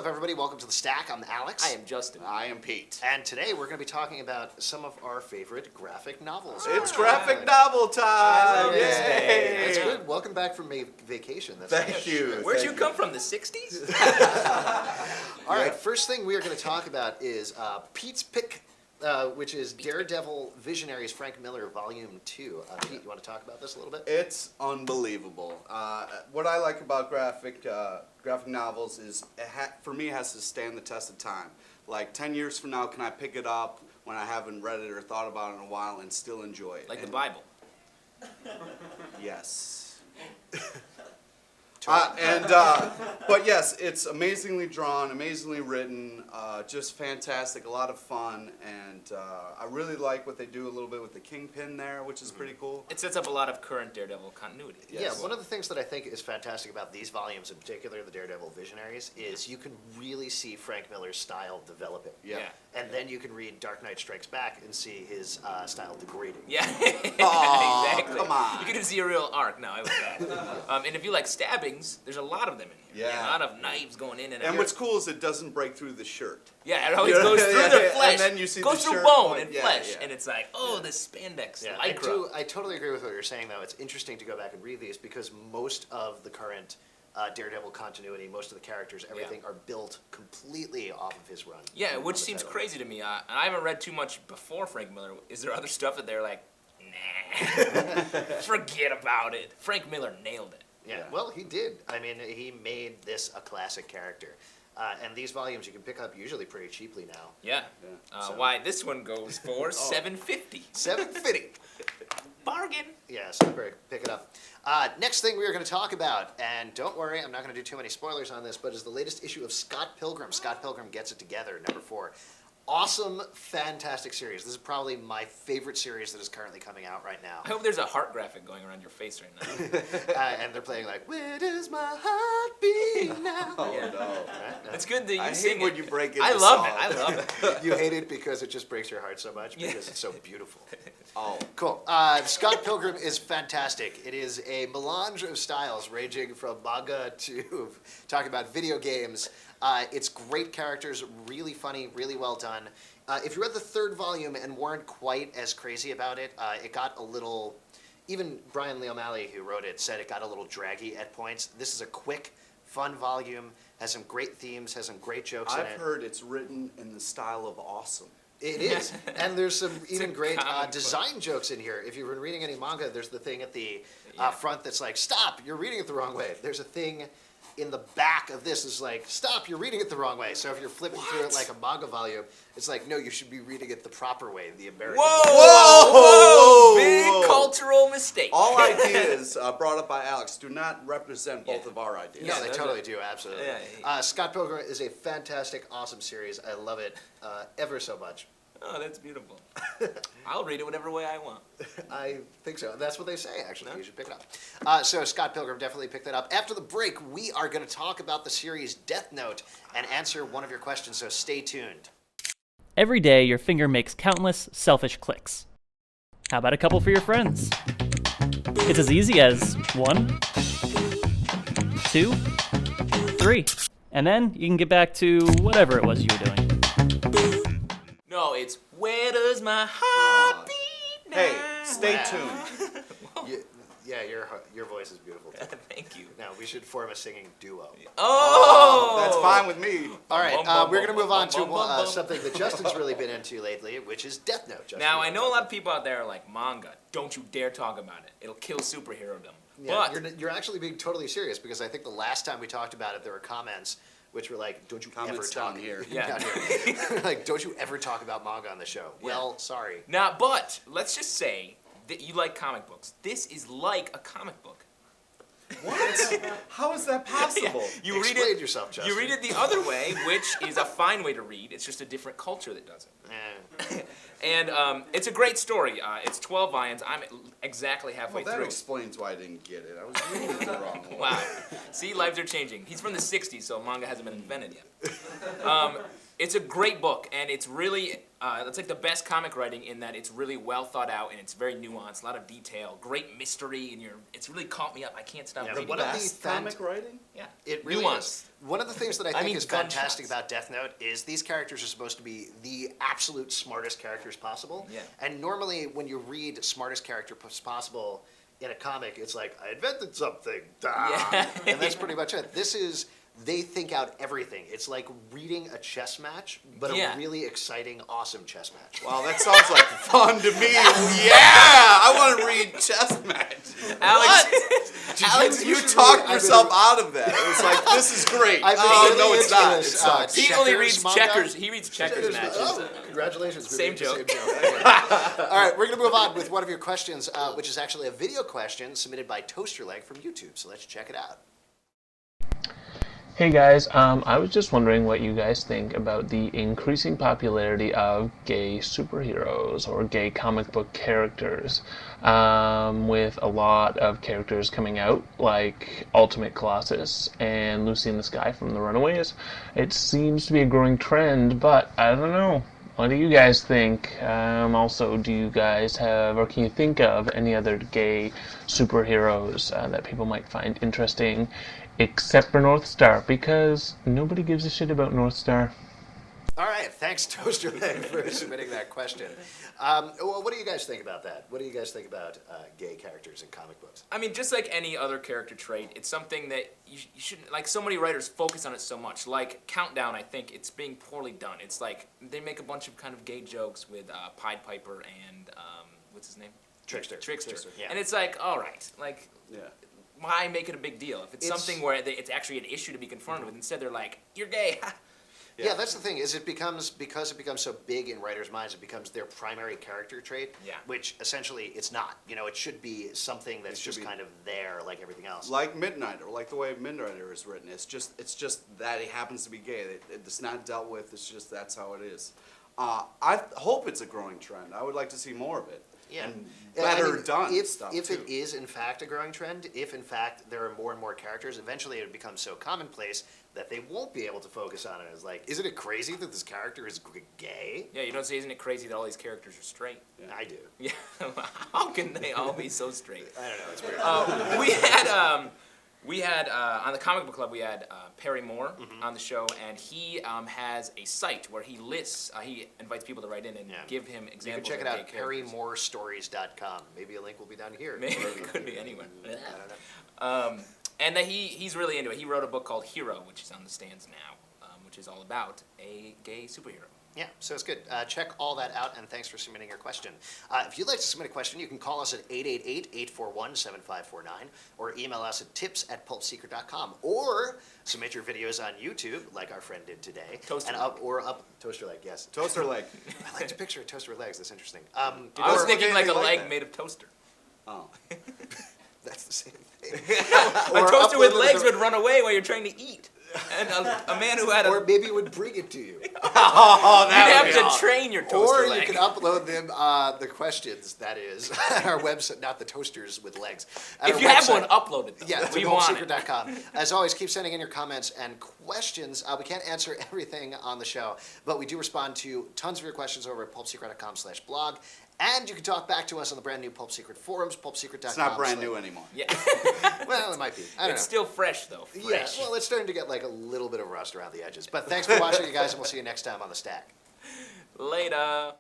everybody? Welcome to The Stack. I'm Alex. I am Justin. I am Pete. And today we're going to be talking about some of our favorite graphic novels. It's graphic novel time! Yay. Yay! That's good. Welcome back from vacation. That's Thank nice. you. Where'd you come from, the 60s? All right, first thing we are going to talk about is Pete's pick, which is Daredevil Visionaries, Frank Miller, Volume 2. Pete, you want to talk about this a little bit? It's unbelievable. What I like about graphic novels is, for me, it has to stand the test of time. Like 10 years from now, can I pick it up when I haven't read it or thought about it in a while and still enjoy it? Like the Bible. Yes. But yes, it's amazingly drawn, amazingly written, just fantastic, a lot of fun, and I really like what they do a little bit with the Kingpin there, which is pretty cool. It sets up a lot of current Daredevil continuity. Yeah, Yes. one of the things that I think is fantastic about these volumes, in particular the Daredevil Visionaries, is you can really see Frank Miller's style developing. Yeah. And then you can read Dark Knight Strikes Back and see his style degrading. Yeah, Aw, exactly. come on. You can see a real arc. No, I was bad. And if you like stabbings, there's a lot of them in here. Yeah. A lot of knives going in and out. And what's cool is it doesn't break through the shirt. Yeah, it always Yeah, goes through yeah, the yeah, flesh. and then you see goes the through shirt bone point. and Yeah, flesh, yeah. and it's like, oh, this spandex, Yeah, lycra. I totally agree with what you're saying, though. It's interesting to go back and read these because most of the current Daredevil continuity, most of the characters, everything are built completely off of his run. Yeah, on which the seems title. crazy to me. And I haven't read too much before Frank Miller. Is there other stuff that they're like, nah, forget about it? Frank Miller nailed it. Yeah, Yeah. well, he did. I mean, he made this a classic character. And these volumes you can pick up usually pretty cheaply now. Yeah. Yeah. So- Why this one goes for $7.50. $7.50. Bargain. Yeah, so pick it up. Next thing we are going to talk about, and don't worry, I'm not going to do too many spoilers on this, but is the latest issue of Scott Pilgrim. Scott Pilgrim Gets It Together, number 4. Awesome, fantastic series. This is probably my favorite series that is currently coming out right now. I hope there's a heart graphic going around your face right now. And they're playing like, where does my heart beat now? Oh, Yeah. no. Right? It's good that you I sing hate when it. you break into I love song. it. I love it. You hate it because it just breaks your heart so much Yeah. because it's so beautiful. Oh. Cool. Scott Pilgrim is fantastic. It is a melange of styles ranging from manga to talking about video games. It's great characters, really funny, really well done. If you read the 3rd volume and weren't quite as crazy about it, it got a little, even Brian Lee O'Malley, who wrote it, said it got a little draggy at points. This is a quick, fun volume, has some great themes, has some great jokes in I've it. heard it's written in the style of awesome. It is, and there's some even a great comic book. design jokes in here. If you've been reading any manga, there's the thing at the Yeah. front that's like, "Stop! You're reading it the wrong way." There's a thing in the back of this is like, "Stop! You're reading it the wrong way." So if you're flipping through it like a manga volume, it's like, "No, you should be reading it the proper way, the American." Whoa! way." Whoa! Big Whoa. cultural mistake. All ideas brought up by Alex do not represent both Yeah. of our ideas. No, Yeah, they those totally are- do, absolutely. Yeah. Scott Pilgrim is a fantastic, awesome series. I love it ever so much. Oh, that's beautiful. I'll read it whatever way I want. I think so. That's what they say, actually. You should pick it up. So Scott Pilgrim, definitely pick that up. After the break, we are going to talk about the series Death Note and answer one of your questions, so stay tuned. Every day, your finger makes countless selfish clicks. How about a couple for your friends? It's as easy as 1, 2, 3. And then you can get back to whatever it was you were doing. No, it's where does my heart beat now? Hey, stay Wow. tuned. Yeah, your voice is beautiful, too. Thank you. Now, we should form a singing duo. Oh! That's fine with me. All right, Bum, bum, we're going to bum, move on bum, to bum, bum, bum. something that Justin's really been into lately, which is Death Note. Justin, Now, you I wanna know a talk lot of people out there are like, manga, don't you dare talk about it. It'll kill superhero-dom. Yeah, But, you're actually being totally serious because I think the last time we talked about it, there were comments which were like, "Don't you Comments ever talk down here. Yeah. down here. Like, don't you ever talk about manga on the show?" Well, sorry. but let's just say that you like comic books. This is like a comic book. What? How is that possible? You read Explain it. yourself, Justin. You read it the other way, which is a fine way to read. It's just a different culture that does it. Eh. And it's a great story. It's 12 volumes. I'm exactly halfway Well, that through. explains why I didn't get it. I was reading it the wrong way. Wow. See, lives are changing. He's from the 60s, so manga hasn't been invented yet. It's a great book, and it's really It's like the best comic writing in that it's really well thought out and it's very nuanced, a lot of detail, great mystery, and it's really caught me up. I can't stop reading. one of the Best comic writing? Yeah, It really nuanced. is. One of the things that I think mean is fantastic gunshots. about Death Note is these characters are supposed to be the absolute smartest characters possible. Yeah. And normally when you read smartest character possible in a comic, it's like, I invented something. Yeah. And that's pretty much it. This is, they think out everything. It's like reading a chess match, but Yeah. a really exciting, awesome chess match. Wow, that sounds like fun to me. Yeah, I want to read chess match. Alex, You should talked read- yourself out of that. It was like, this is great. I've been Oh, really no, it's into not. this, It's not. he only checkers reads manga? checkers. He reads checkers matches. Oh, congratulations. Same We're doing the joke. Anyway. All right, we're going to move on with one of your questions, which is actually a video question submitted by Toaster Leg from YouTube. So let's check it out. Hey guys, I was just wondering what you guys think about the increasing popularity of gay superheroes or gay comic book characters, with a lot of characters coming out like Ultimate Colossus and Lucy in the Sky from The Runaways. It seems to be a growing trend, but I don't know. What do you guys think? Also, do you guys have, or can you think of any other gay superheroes that people might find interesting, except for North Star? Because nobody gives a shit about North Star. All right, thanks, Toaster Leg, for submitting that question. Well, what do you guys think about that? What do you guys think about gay characters in comic books? I mean, just like any other character trait, it's something that you shouldn't, like so many writers focus on it so much. Like Countdown, I think it's being poorly done. It's like they make a bunch of kind of gay jokes with Pied Piper and, what's his name? Trickster. Trickster. Yeah. And it's like, all right, like, Yeah. why make it a big deal? If it's something where it's actually an issue to be confronted with, instead they're like, you're gay. Yeah, that's the thing, is because it becomes so big in writers' minds, it becomes their primary character trait, Yeah. which essentially it's not. You know, it should be something that's should just be- kind of there like everything else. Like Midnighter, like the way Midnighter is written. It's just that he happens to be gay. It's not dealt with. It's just that's how it is. I hope it's a growing trend. I would like to see more of it. Yeah. And And I better mean, done if stuff If too. it is in fact a growing trend, if in fact there are more and more characters, eventually it would become so commonplace that they won't be able to focus on it as like, isn't it crazy that this character is gay? Yeah, you don't say, isn't it crazy that all these characters are straight? I do. Yeah, how can they all be so straight? I don't know. It's weird. We had on the Comic Book Club, we had Perry Moore on the show, and he has a site where he lists, he invites people to write in and Yeah. give him You can examples check it of out, gay characters. perrymorestories.com. Maybe a link will be down here. Maybe Wherever you it could can be do it. anywhere. I don't know. And that he's really into it. He wrote a book called Hero, which is on the stands now, which is all about a gay superhero. Yeah, so it's good. Check all that out, and thanks for submitting your question. If you'd like to submit a question, you can call us at 888-841-7549, or email us at tips@pulpsecret.com, or submit your videos on YouTube, like our friend did today. Toaster and up Toaster Leg, yes. Toaster leg. I like to picture a toaster with legs. That's interesting. I was Or thinking like a anything like leg that. made of toaster. Oh. That's the same thing. A Or toaster with upload it legs as would run away while you're trying to eat. And a man who had Or a... maybe it would bring it to you. Oh, You'd that have would be to awesome. train your toaster Or leg. you can upload them, the questions, that is, on our website, not the toasters with legs. At If our you have website. one, upload it, though. Yeah, we want it. pulpsecret.com. As always, keep sending in your comments and questions. We can't answer everything on the show, but we do respond to tons of your questions over at pulpsecret.com/blog. And you can talk back to us on the brand new Pulp Secret forums, pulpsecret.com. It's not brand new anymore. Yeah. Well, it might be. I don't It's know. still fresh, though. Yeah, Fresh. well, it's starting to get like a little bit of rust around the edges. But thanks for watching, you guys, and we'll see you next time on The Stack. Later.